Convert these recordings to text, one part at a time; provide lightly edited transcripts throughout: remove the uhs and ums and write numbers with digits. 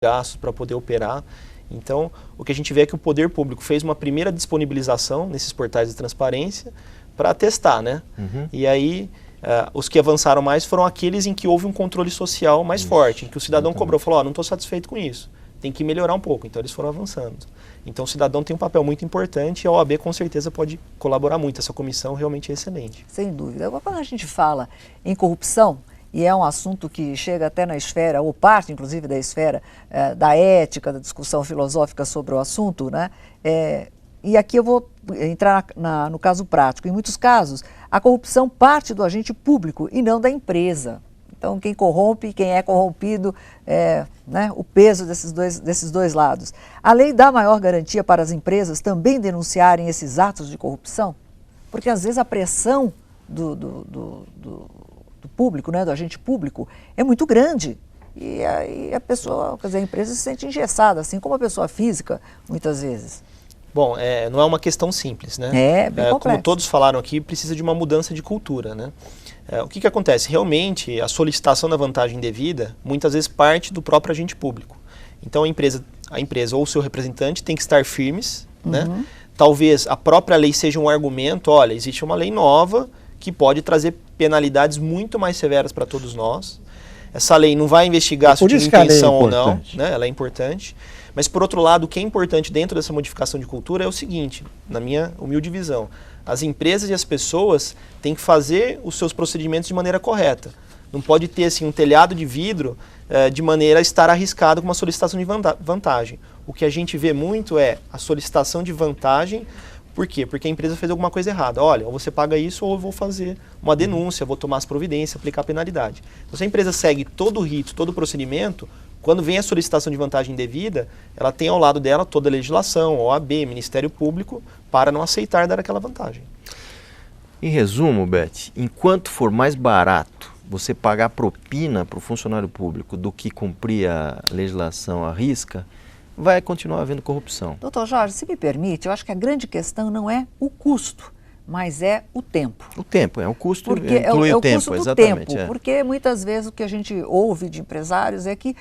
gastos para poder operar. Então, o que a gente vê é que o poder público fez uma primeira disponibilização nesses portais de transparência para testar, né? E aí, os que avançaram mais foram aqueles em que houve um controle social mais forte, em que o cidadão cobrou, falou, não estou satisfeito com isso, tem que melhorar um pouco. Então, eles foram avançando. Então, o cidadão tem um papel muito importante e a OAB, com certeza, pode colaborar muito. Essa comissão realmente é excelente. Sem dúvida. Agora, quando a gente fala em corrupção, e é um assunto que chega até na esfera, ou parte, inclusive, da esfera da ética, da discussão filosófica sobre o assunto, né? E aqui eu vou entrar no caso prático. Em muitos casos, a corrupção parte do agente público e não da empresa. Então, quem corrompe e quem é corrompido, né, o peso desses dois lados. A lei dá maior garantia para as empresas também denunciarem esses atos de corrupção? Porque, às vezes, a pressão do público, né, do agente público, é muito grande. E aí a pessoa, quer dizer, a empresa se sente engessada, assim como a pessoa física, muitas vezes. Bom, não é uma questão simples, né? Bem complexo. Como todos falaram aqui, precisa de uma mudança de cultura, né? O que acontece? Realmente, a solicitação da vantagem indevida, muitas vezes parte do próprio agente público. Então, a empresa ou o seu representante tem que estar firmes, né? Talvez a própria lei seja um argumento, olha, existe uma lei nova que pode trazer penalidades muito mais severas para todos nós. Essa lei não vai investigar se tinha intenção ou não, né? Ela é importante. Mas, por outro lado, o que é importante dentro dessa modificação de cultura é o seguinte, na minha humilde visão, as empresas e as pessoas têm que fazer os seus procedimentos de maneira correta. Não pode ter assim, um telhado de vidro de maneira a estar arriscado com uma solicitação de vantagem. O que a gente vê muito é a solicitação de vantagem. Por quê? Porque a empresa fez alguma coisa errada. Olha, ou você paga isso ou eu vou fazer uma denúncia, vou tomar as providências, aplicar a penalidade. Então, se a empresa segue todo o rito, todo o procedimento, quando vem a solicitação de vantagem indevida, ela tem ao lado dela toda a legislação, OAB, Ministério Público, para não aceitar dar aquela vantagem. Em resumo, Beth, enquanto for mais barato você pagar propina para o funcionário público do que cumprir a legislação à risca, vai continuar havendo corrupção. Doutor Jorge, se me permite, eu acho que a grande questão não é o custo, mas é o tempo. O tempo, o custo porque inclui o tempo, custo do exatamente. Tempo, porque muitas vezes o que a gente ouve de empresários é que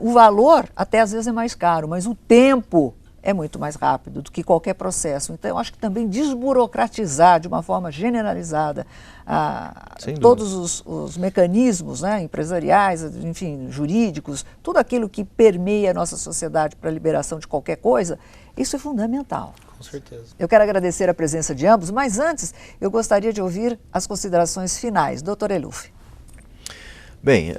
o valor até às vezes é mais caro, mas o tempo é muito mais rápido do que qualquer processo. Então, eu acho que também desburocratizar de uma forma generalizada todos os mecanismos, né, empresariais, enfim, jurídicos, tudo aquilo que permeia a nossa sociedade para a liberação de qualquer coisa, isso é fundamental. Com certeza. Eu quero agradecer a presença de ambos, mas antes eu gostaria de ouvir as considerações finais. Doutor Eluf. Bem,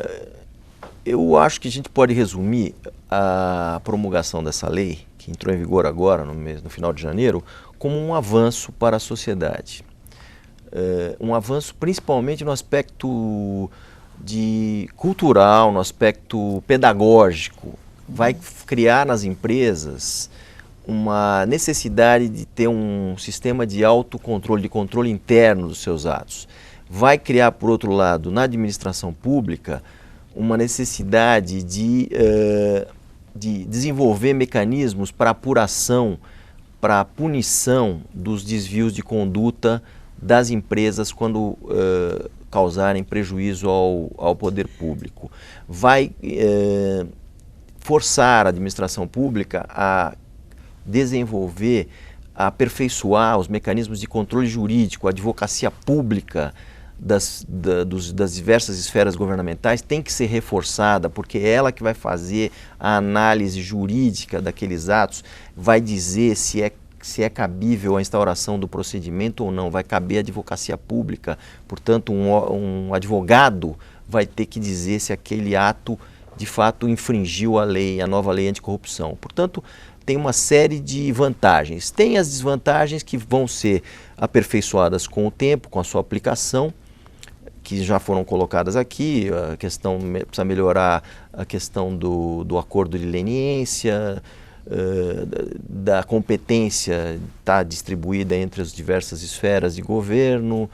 eu acho que a gente pode resumir a promulgação dessa lei, que entrou em vigor agora, no final de janeiro, como um avanço para a sociedade. Um avanço principalmente no aspecto cultural, no aspecto pedagógico. Vai criar nas empresas uma necessidade de ter um sistema de autocontrole, de controle interno dos seus atos. Vai criar, por outro lado, na administração pública, uma necessidade de desenvolver mecanismos para apuração, para punição dos desvios de conduta das empresas quando causarem prejuízo ao poder público. Vai forçar a administração pública a desenvolver, a aperfeiçoar os mecanismos de controle jurídico, a advocacia pública das diversas esferas governamentais tem que ser reforçada, porque é ela que vai fazer a análise jurídica daqueles atos, vai dizer se é cabível a instauração do procedimento ou não, vai caber a advocacia pública, portanto um advogado vai ter que dizer se aquele ato de fato infringiu a lei, a nova lei anticorrupção. Portanto, tem uma série de vantagens. Tem as desvantagens que vão ser aperfeiçoadas com o tempo, com a sua aplicação, que já foram colocadas aqui. A questão precisa melhorar a questão do acordo de leniência, da competência estar distribuída entre as diversas esferas de governo.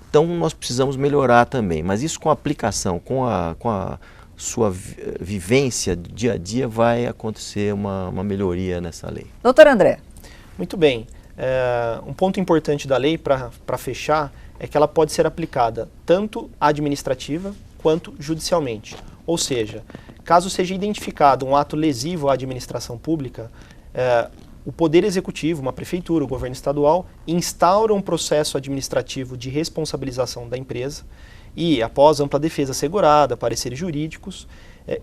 Então nós precisamos melhorar também, mas isso com a aplicação, com a sua vivência dia a dia vai acontecer uma melhoria nessa lei. Doutor André. Muito bem. Um ponto importante da lei, para fechar, é que ela pode ser aplicada tanto administrativa quanto judicialmente. Ou seja, caso seja identificado um ato lesivo à administração pública, o Poder Executivo, uma prefeitura, o governo estadual, instaura um processo administrativo de responsabilização da empresa e, após ampla defesa assegurada, pareceres jurídicos,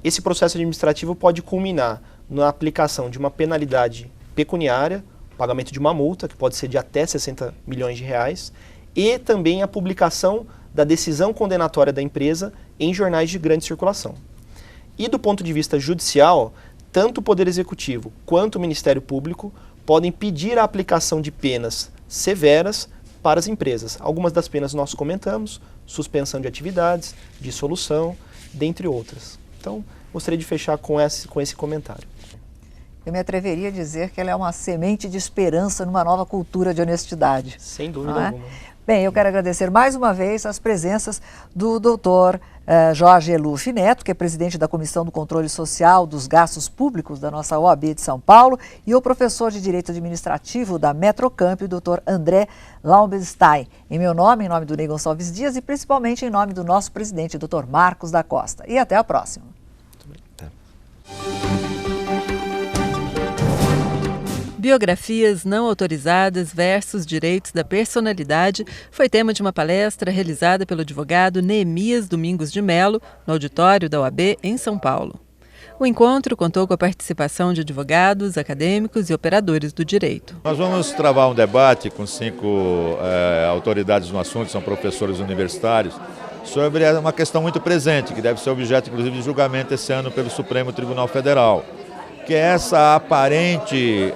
esse processo administrativo pode culminar na aplicação de uma penalidade pecuniária, pagamento de uma multa, que pode ser de até 60 milhões de reais, e também a publicação da decisão condenatória da empresa em jornais de grande circulação. E do ponto de vista judicial, tanto o Poder Executivo quanto o Ministério Público podem pedir a aplicação de penas severas para as empresas. Algumas das penas nós comentamos, suspensão de atividades, dissolução, dentre outras. Então, gostaria de fechar com esse comentário. Eu me atreveria a dizer que ela é uma semente de esperança numa nova cultura de honestidade. Sem dúvida alguma. Bem, eu quero agradecer mais uma vez as presenças do doutor Jorge Eluf Neto, que é presidente da Comissão do Controle Social dos Gastos Públicos da nossa OAB de São Paulo, e o professor de Direito Administrativo da Metrocamp, o doutor André Laubenstein. Em meu nome, em nome do Ney Gonçalves Dias e principalmente em nome do nosso presidente, doutor Marcos da Costa. E até a próxima. Biografias não autorizadas versus direitos da personalidade foi tema de uma palestra realizada pelo advogado Neemias Domingos de Melo, no auditório da OAB em São Paulo. O encontro contou com a participação de advogados, acadêmicos e operadores do direito. Nós vamos travar um debate com 5 autoridades no assunto, são professores universitários, sobre uma questão muito presente, que deve ser objeto, inclusive, de julgamento esse ano pelo Supremo Tribunal Federal, que é essa aparente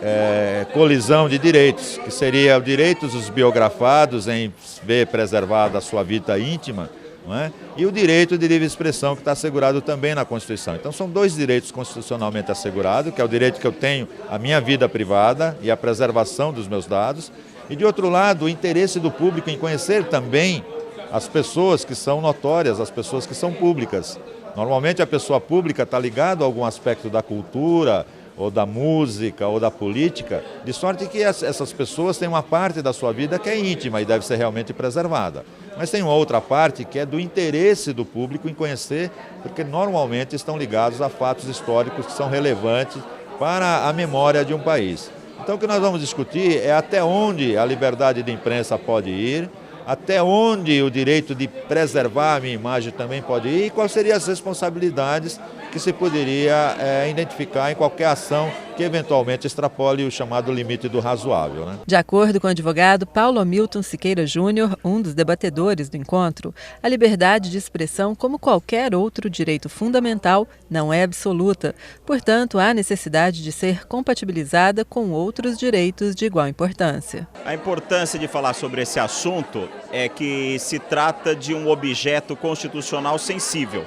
colisão de direitos, que seria o direito dos biografados em ver preservada a sua vida íntima, não é? E o direito de livre expressão, que está assegurado também na Constituição. Então são 2 direitos constitucionalmente assegurados, que é o direito que eu tenho à minha vida privada e à preservação dos meus dados, e de outro lado o interesse do público em conhecer também as pessoas que são notórias, as pessoas que são públicas. Normalmente a pessoa pública está ligada a algum aspecto da cultura, ou da música, ou da política, de sorte que essas pessoas têm uma parte da sua vida que é íntima e deve ser realmente preservada. Mas tem uma outra parte que é do interesse do público em conhecer, porque normalmente estão ligados a fatos históricos que são relevantes para a memória de um país. Então o que nós vamos discutir é até onde a liberdade de imprensa pode ir, até onde o direito de preservar a minha imagem também pode ir e quais seriam as responsabilidades que se poderia identificar em qualquer ação que eventualmente extrapole o chamado limite do razoável, né? De acordo com o advogado Paulo Hamilton Siqueira Júnior, um dos debatedores do encontro, a liberdade de expressão, como qualquer outro direito fundamental, não é absoluta. Portanto, há necessidade de ser compatibilizada com outros direitos de igual importância. A importância de falar sobre esse assunto é que se trata de um objeto constitucional sensível.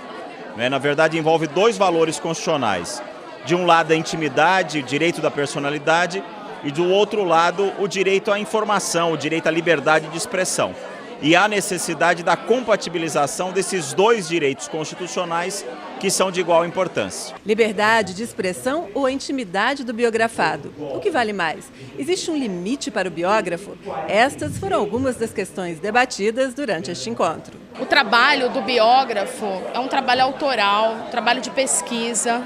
Na verdade, envolve 2 valores constitucionais. De um lado, a intimidade, o direito da personalidade, e do outro lado, o direito à informação, o direito à liberdade de expressão. E há necessidade da compatibilização desses 2 direitos constitucionais que são de igual importância. Liberdade de expressão ou a intimidade do biografado? O que vale mais? Existe um limite para o biógrafo? Estas foram algumas das questões debatidas durante este encontro. O trabalho do biógrafo é um trabalho autoral, um trabalho de pesquisa,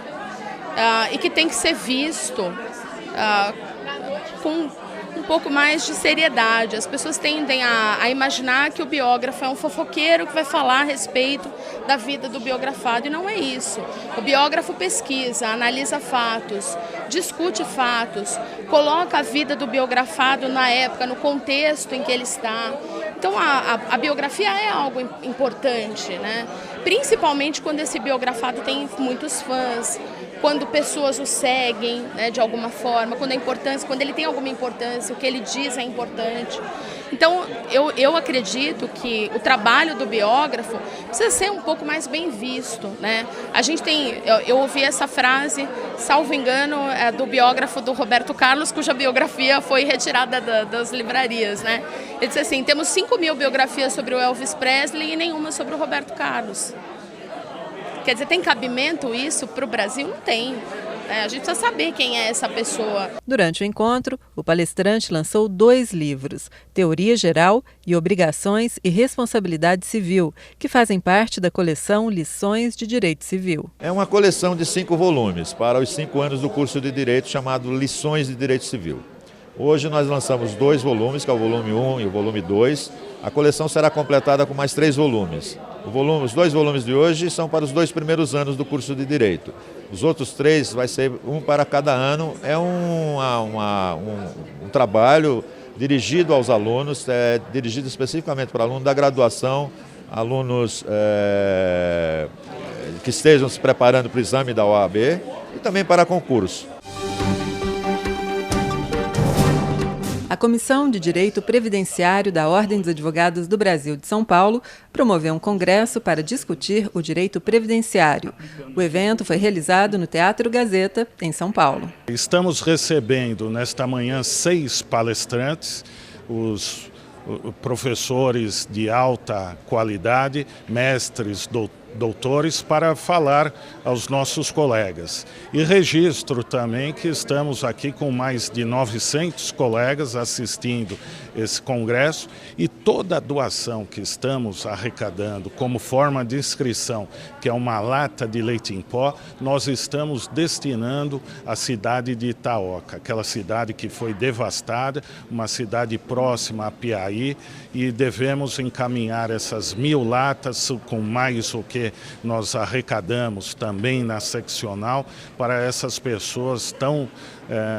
e que tem que ser visto com um pouco mais de seriedade. As pessoas tendem a imaginar que o biógrafo é um fofoqueiro que vai falar a respeito da vida do biografado, e não é isso. O biógrafo pesquisa, analisa fatos, discute fatos, coloca a vida do biografado na época, no contexto em que ele está. Então a biografia é algo importante, né? Principalmente quando esse biografado tem muitos fãs, quando pessoas o seguem, né, de alguma forma, quando ele tem alguma importância, o que ele diz é importante. Então, eu acredito que o trabalho do biógrafo precisa ser um pouco mais bem visto, né? A gente tem, eu ouvi essa frase, salvo engano, do biógrafo do Roberto Carlos, cuja biografia foi retirada das livrarias, né? Ele disse assim: temos 5.000 biografias sobre o Elvis Presley e nenhuma sobre o Roberto Carlos. Quer dizer, tem cabimento isso para o Brasil? Não tem. A gente precisa saber quem é essa pessoa. Durante o encontro, o palestrante lançou 2 livros, Teoria Geral e Obrigações e Responsabilidade Civil, que fazem parte da coleção Lições de Direito Civil. É uma coleção de 5 volumes para os 5 anos do curso de Direito, chamado Lições de Direito Civil. Hoje nós lançamos 2 volumes, que é o volume 1 e o volume 2. A coleção será completada com mais 3 volumes. Os 2 volumes de hoje são para os 2 primeiros anos do curso de Direito. Os outros 3 vai ser um para cada ano. É um trabalho dirigido aos alunos, dirigido especificamente para alunos da graduação, alunos que estejam se preparando para o exame da OAB e também para concurso. A Comissão de Direito Previdenciário da Ordem dos Advogados do Brasil de São Paulo promoveu um congresso para discutir o direito previdenciário. O evento foi realizado no Teatro Gazeta, em São Paulo. Estamos recebendo nesta manhã 6 palestrantes, os professores de alta qualidade, mestres, doutores, para falar aos nossos colegas. E registro também que estamos aqui com mais de 900 colegas assistindo esse congresso e toda a doação que estamos arrecadando como forma de inscrição, que é uma lata de leite em pó, nós estamos destinando à cidade de Itaoca, aquela cidade que foi devastada, uma cidade próxima a Piaí, e devemos encaminhar essas 1000 latas com mais o que nós arrecadamos também na seccional para essas pessoas tão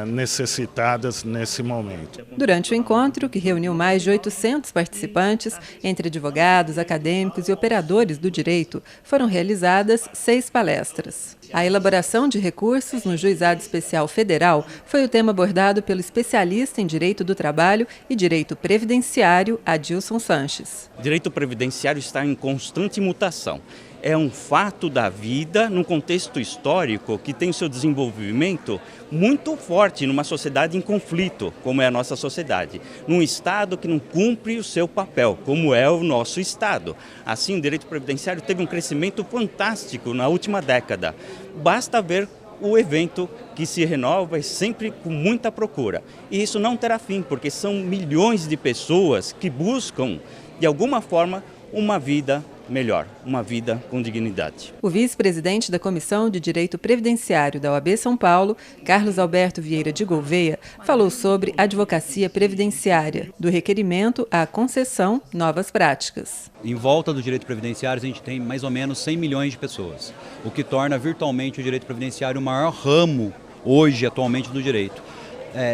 necessitadas nesse momento. Durante o encontro, que reuniu mais de 800 participantes, entre advogados, acadêmicos e operadores do direito, foram realizadas 6 palestras. A elaboração de recursos no Juizado Especial Federal foi o tema abordado pelo especialista em Direito do Trabalho e Direito Previdenciário, Adilson Sanches. O direito previdenciário está em constante mutação. É um fato da vida num contexto histórico que tem o seu desenvolvimento muito forte numa sociedade em conflito, como é a nossa sociedade. Num Estado que não cumpre o seu papel, como é o nosso Estado. Assim, o direito previdenciário teve um crescimento fantástico na última década. Basta ver o evento que se renova e sempre com muita procura. E isso não terá fim, porque são milhões de pessoas que buscam, de alguma forma, uma vida melhor, uma vida com dignidade. O vice-presidente da Comissão de Direito Previdenciário da OAB São Paulo, Carlos Alberto Vieira de Gouveia, falou sobre advocacia previdenciária, do requerimento à concessão, novas práticas. Em volta do direito previdenciário, a gente tem mais ou menos 100 milhões de pessoas, o que torna virtualmente o direito previdenciário o maior ramo hoje, atualmente, do direito.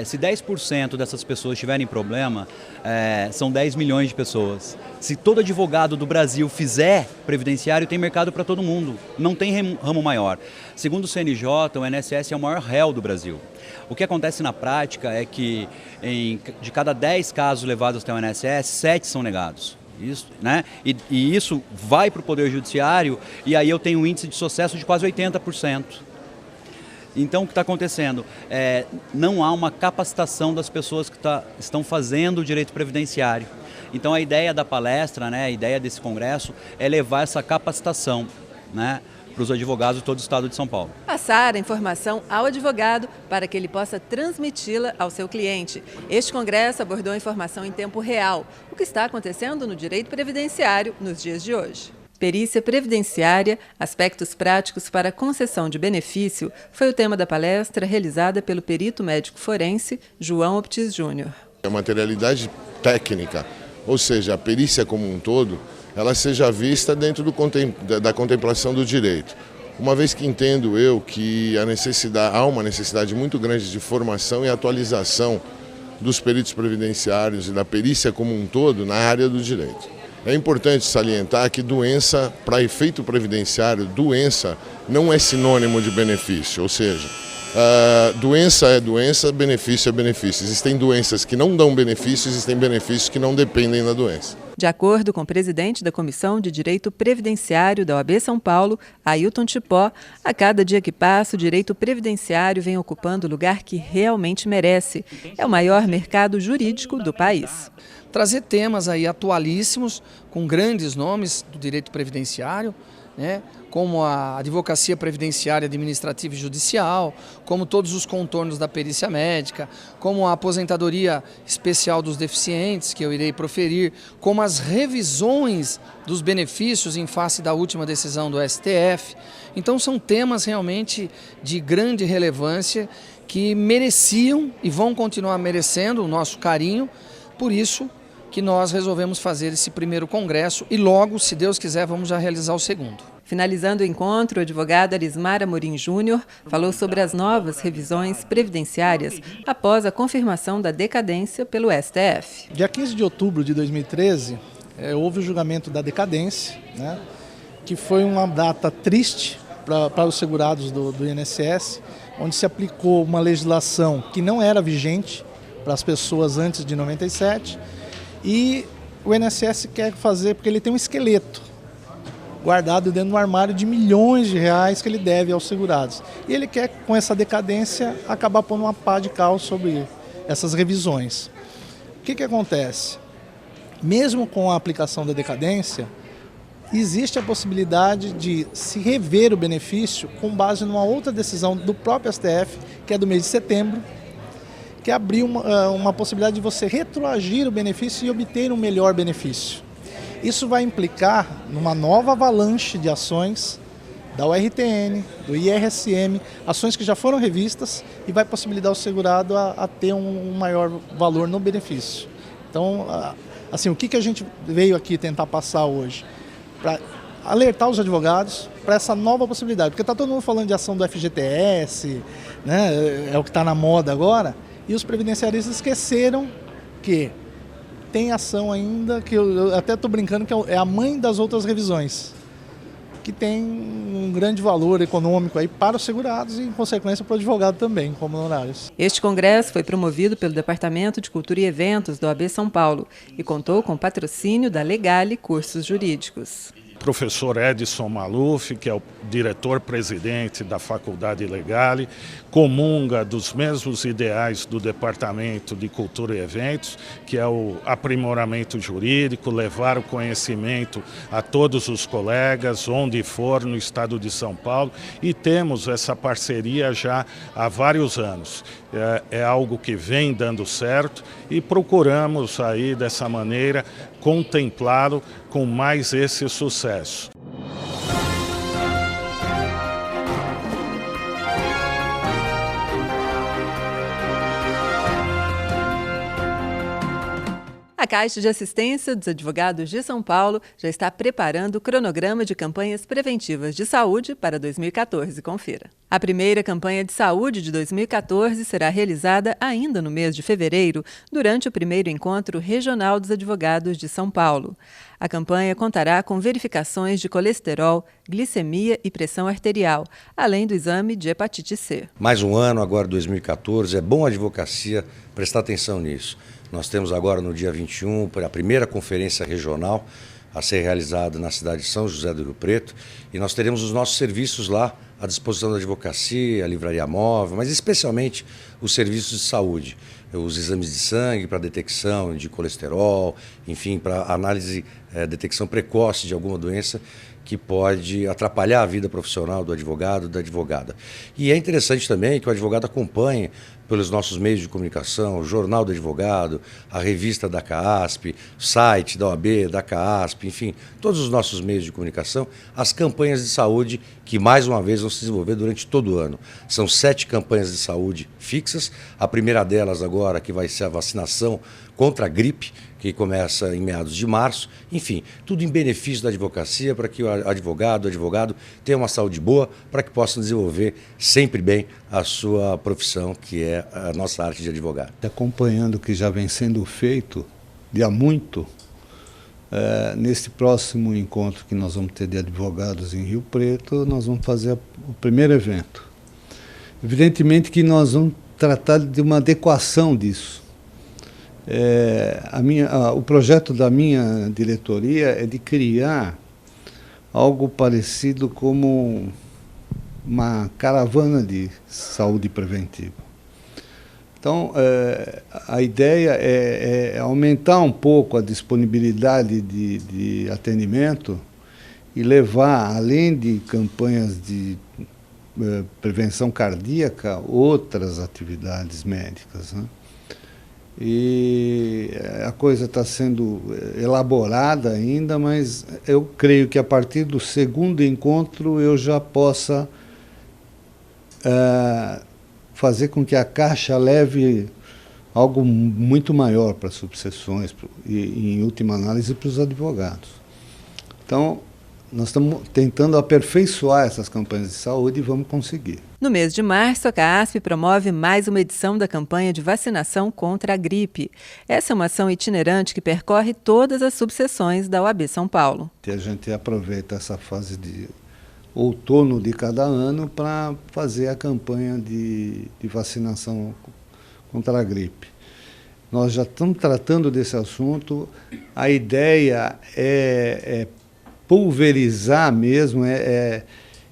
Se 10% dessas pessoas tiverem problema, são 10 milhões de pessoas. Se todo advogado do Brasil fizer previdenciário, tem mercado para todo mundo. Não tem ramo maior. Segundo o CNJ, o INSS é o maior réu do Brasil. O que acontece na prática é que de cada 10 casos levados até o INSS, 7 são negados. Isso, né? E isso vai para o Poder Judiciário e aí eu tenho um índice de sucesso de quase 80%. Então, o que está acontecendo? Não há uma capacitação das pessoas que estão fazendo o direito previdenciário. Então, a ideia da palestra, né, a ideia desse congresso é levar essa capacitação, né, para os advogados de todo o estado de São Paulo. Passar a informação ao advogado para que ele possa transmiti-la ao seu cliente. Este congresso abordou a informação em tempo real, o que está acontecendo no direito previdenciário nos dias de hoje. Perícia previdenciária, aspectos práticos para a concessão de benefício, foi o tema da palestra realizada pelo perito médico forense João Optis Júnior. A materialidade técnica, ou seja, a perícia como um todo, ela seja vista dentro da contemplação do direito. Uma vez que entendo eu que há uma necessidade muito grande de formação e atualização dos peritos previdenciários e da perícia como um todo na área do direito. É importante salientar que doença, para efeito previdenciário, doença não é sinônimo de benefício, ou seja, doença é doença, benefício é benefício. Existem doenças que não dão benefício, existem benefícios que não dependem da doença. De acordo com o presidente da Comissão de Direito Previdenciário da OAB São Paulo, Ailton Tipó, a cada dia que passa, o direito previdenciário vem ocupando o lugar que realmente merece. É o maior mercado jurídico do país. Trazer temas aí atualíssimos, com grandes nomes do direito previdenciário, né, como a advocacia previdenciária, administrativa e judicial, como todos os contornos da perícia médica, como a aposentadoria especial dos deficientes, que eu irei proferir, como as revisões dos benefícios em face da última decisão do STF. Então são temas realmente de grande relevância que mereciam e vão continuar merecendo o nosso carinho, por isso que nós resolvemos fazer esse primeiro congresso e logo, se Deus quiser, vamos já realizar o segundo. Finalizando o encontro, o advogado Arismar Amorim Júnior falou sobre as novas revisões previdenciárias após a confirmação da decadência pelo STF. Dia 15 de outubro de 2013, houve o julgamento da decadência, né, que foi uma data triste para os segurados do INSS, onde se aplicou uma legislação que não era vigente para as pessoas antes de 97, e o INSS quer fazer, porque ele tem um esqueleto guardado dentro do armário de milhões de reais que ele deve aos segurados. E ele quer, com essa decadência, acabar pondo uma pá de cal sobre essas revisões. O que acontece? Mesmo com a aplicação da decadência, existe a possibilidade de se rever o benefício com base numa outra decisão do próprio STF, que é do mês de setembro, que abriu uma possibilidade de você retroagir o benefício e obter um melhor benefício. Isso vai implicar numa nova avalanche de ações da URTN, do IRSM, ações que já foram revistas, e vai possibilitar o segurado a ter um maior valor no benefício. Então, assim, o que a gente veio aqui tentar passar hoje? Para alertar os advogados para essa nova possibilidade, porque está todo mundo falando de ação do FGTS, né, é o que está na moda agora, e os previdenciaristas esqueceram que tem ação ainda, que eu até estou brincando que é a mãe das outras revisões, que tem um grande valor econômico aí para os segurados e, em consequência, para o advogado também, como honorários. Este congresso foi promovido pelo Departamento de Cultura e Eventos da OAB São Paulo e contou com patrocínio da Legale Cursos Jurídicos. Professor Edson Maluf, que é o diretor-presidente da Faculdade Legale, comunga dos mesmos ideais do Departamento de Cultura e Eventos, que é o aprimoramento jurídico, levar o conhecimento a todos os colegas, onde for no estado de São Paulo, e temos essa parceria já há vários anos. É algo que vem dando certo e procuramos aí dessa maneira contemplá-lo com mais esse sucesso. A Caixa de Assistência dos Advogados de São Paulo já está preparando o cronograma de campanhas preventivas de saúde para 2014. Confira. A primeira campanha de saúde de 2014 será realizada ainda no mês de fevereiro, durante o primeiro encontro regional dos advogados de São Paulo. A campanha contará com verificações de colesterol, glicemia e pressão arterial, além do exame de hepatite C. Mais um ano, agora 2014, é bom a advocacia prestar atenção nisso. Nós temos agora no dia 21 a primeira conferência regional a ser realizada na cidade de São José do Rio Preto, e nós teremos os nossos serviços lá à disposição da advocacia, a livraria móvel, mas especialmente os serviços de saúde, os exames de sangue para detecção de colesterol, enfim, para análise, detecção precoce de alguma doença que pode atrapalhar a vida profissional do advogado, da advogada. E é interessante também que o advogado acompanhe pelos nossos meios de comunicação, o Jornal do Advogado, a revista da CAASP, o site da OAB, da CAASP, enfim, todos os nossos meios de comunicação, as campanhas de saúde que, mais uma vez, vão se desenvolver durante todo o ano. São 7 campanhas de saúde fixas, a primeira delas agora que vai ser a vacinação contra a gripe, que começa em meados de março, enfim, tudo em benefício da advocacia, para que o advogado tenha uma saúde boa, para que possa desenvolver sempre bem a sua profissão, que é a nossa arte de advogado. Acompanhando o que já vem sendo feito de há muito, nesse próximo encontro que nós vamos ter de advogados em Rio Preto, nós vamos fazer o primeiro evento. Evidentemente que nós vamos tratar de uma adequação disso. O projeto da minha diretoria é de criar algo parecido como uma caravana de saúde preventiva. Então, a ideia é aumentar um pouco a disponibilidade de atendimento e levar, além de campanhas de prevenção cardíaca, outras atividades médicas, né? E a coisa está sendo elaborada ainda, mas eu creio que a partir do segundo encontro eu já possa fazer com que a Caixa leve algo muito maior para as subseções e, em última análise, para os advogados. Então, nós estamos tentando aperfeiçoar essas campanhas de saúde e vamos conseguir. No mês de março, a CAASP promove mais uma edição da campanha de vacinação contra a gripe. Essa é uma ação itinerante que percorre todas as subseções da OAB São Paulo. E a gente aproveita essa fase de outono de cada ano para fazer a campanha de vacinação contra a gripe. Nós já estamos tratando desse assunto. A ideia é pulverizar mesmo, é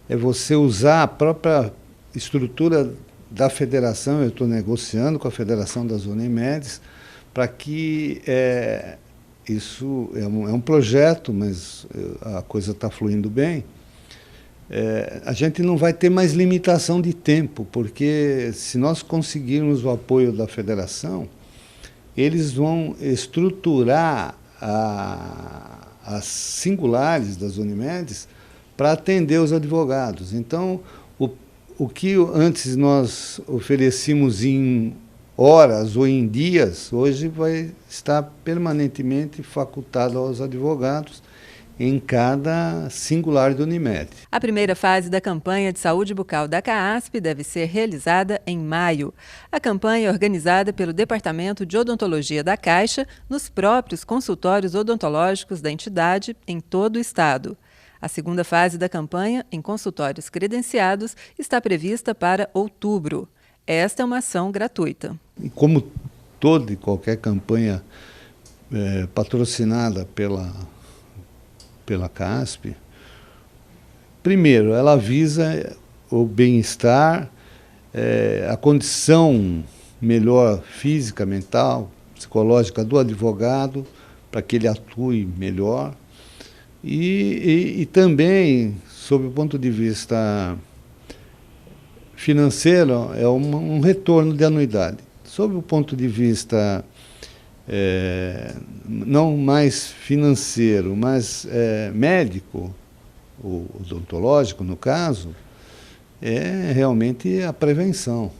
você usar a própria estrutura da federação. Eu estou negociando com a Federação das Unimedes para que isso é um projeto, mas a coisa está fluindo bem. A gente não vai ter mais limitação de tempo, porque se nós conseguirmos o apoio da federação, eles vão estruturar as singulares das Unimedes para atender os advogados. Então, o que antes nós oferecíamos em horas ou em dias, hoje vai estar permanentemente facultado aos advogados em cada singular da Unimed. A primeira fase da campanha de saúde bucal da CAASP deve ser realizada em maio. A campanha é organizada pelo Departamento de Odontologia da Caixa nos próprios consultórios odontológicos da entidade em todo o estado. A segunda fase da campanha, em consultórios credenciados, está prevista para outubro. Esta é uma ação gratuita. E como toda e qualquer campanha patrocinada pela CAASP, primeiro, ela visa o bem-estar, a condição melhor física, mental, psicológica do advogado, para que ele atue melhor. E também, sob o ponto de vista financeiro, é um retorno de anuidade. Sob o ponto de vista não mais financeiro, mas médico, ou odontológico, no caso, é realmente a prevenção.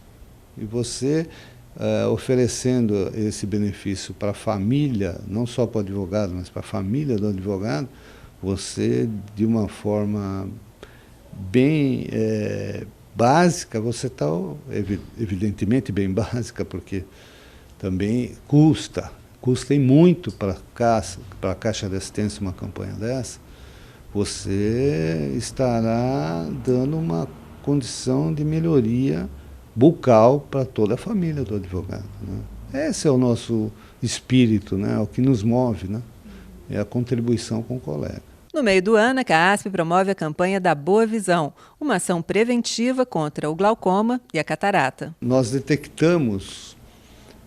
E você, oferecendo esse benefício para a família, não só para o advogado, mas para a família do advogado, você, de uma forma bem básica, você está, evidentemente, bem básica, porque também custa e muito para a Caixa de Assistência uma campanha dessa. Você estará dando uma condição de melhoria bucal para toda a família do advogado, né? Esse é o nosso espírito, né? É o que nos move, né? É a contribuição com o colega. No meio do ano, a CAASP promove a campanha da Boa Visão, uma ação preventiva contra o glaucoma e a catarata. Nós detectamos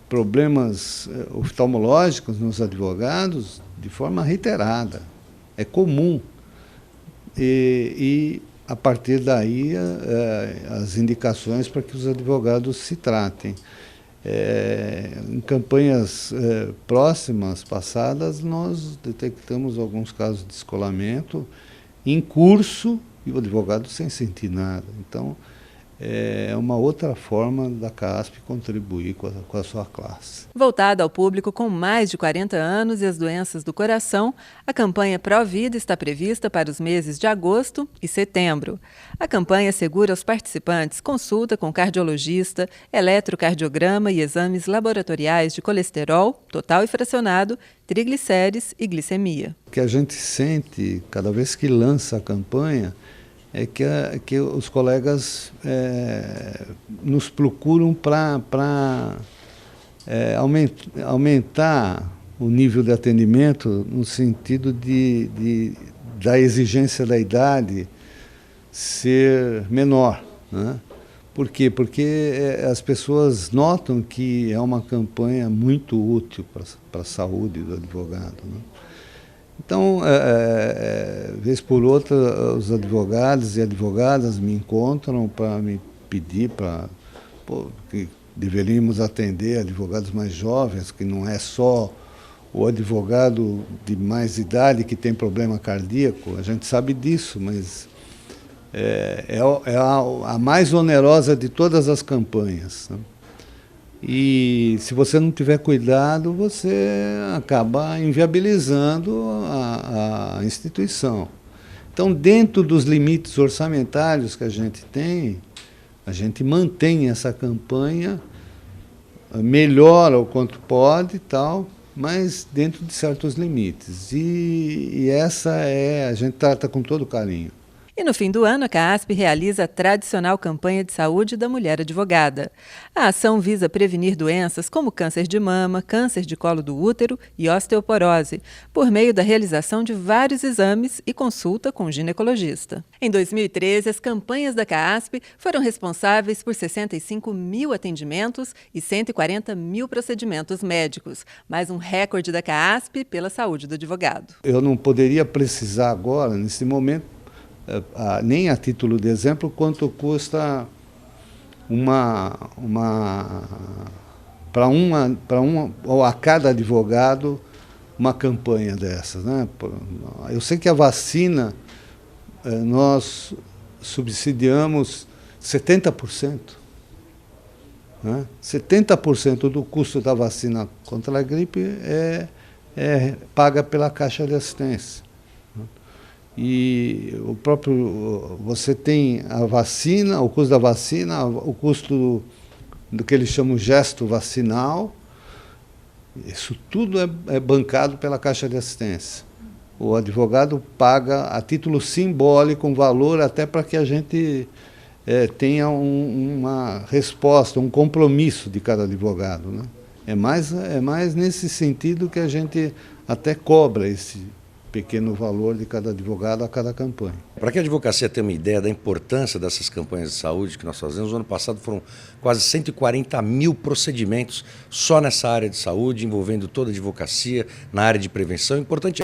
problemas oftalmológicos nos advogados de forma reiterada. É comum. E a partir daí, as indicações para que os advogados se tratem. Em campanhas próximas, passadas, nós detectamos alguns casos de descolamento em curso e o advogado sem sentir nada. Então, é uma outra forma da CAASP contribuir com a sua classe. Voltada ao público com mais de 40 anos e as doenças do coração, a campanha Pró-Vida está prevista para os meses de agosto e setembro. A campanha assegura aos participantes consulta com cardiologista, eletrocardiograma e exames laboratoriais de colesterol, total e fracionado, triglicérides e glicemia. O que a gente sente cada vez que lança a campanha é que os colegas nos procuram para aumentar o nível de atendimento no sentido da exigência da idade ser menor, né? Por quê? Porque as pessoas notam que é uma campanha muito útil para a saúde do advogado, né? Então, vez por outra, os advogados e advogadas me encontram para me pedir que deveríamos atender advogados mais jovens, que não é só o advogado de mais idade que tem problema cardíaco, a gente sabe disso, mas é a mais onerosa de todas as campanhas, né? E se você não tiver cuidado, você acaba inviabilizando a instituição. Então, dentro dos limites orçamentários que a gente tem, a gente mantém essa campanha, melhora o quanto pode e tal, mas dentro de certos limites. E essa a gente trata com todo carinho. E no fim do ano, a CAASP realiza a tradicional campanha de saúde da mulher advogada. A ação visa prevenir doenças como câncer de mama, câncer de colo do útero e osteoporose, por meio da realização de vários exames e consulta com o ginecologista. Em 2013, as campanhas da CAASP foram responsáveis por 65 mil atendimentos e 140 mil procedimentos médicos, mais um recorde da CAASP pela saúde do advogado. Eu não poderia precisar agora, nesse momento, nem a título de exemplo, quanto custa ou a cada advogado uma campanha dessas, né? Eu sei que a vacina nós subsidiamos 70%. Né? 70% do custo da vacina contra a gripe é paga pela Caixa de Assistência. E você tem a vacina, o custo da vacina, o custo do que eles chamam de gesto vacinal, isso tudo é bancado pela Caixa de Assistência. O advogado paga a título simbólico um valor até para que a gente tenha uma resposta, um compromisso de cada advogado, né? É mais nesse sentido que a gente até cobra esse pequeno valor de cada advogado a cada campanha. Para que a advocacia tenha uma ideia da importância dessas campanhas de saúde que nós fazemos, no ano passado foram quase 140 mil procedimentos só nessa área de saúde, envolvendo toda a advocacia, na área de prevenção. Importante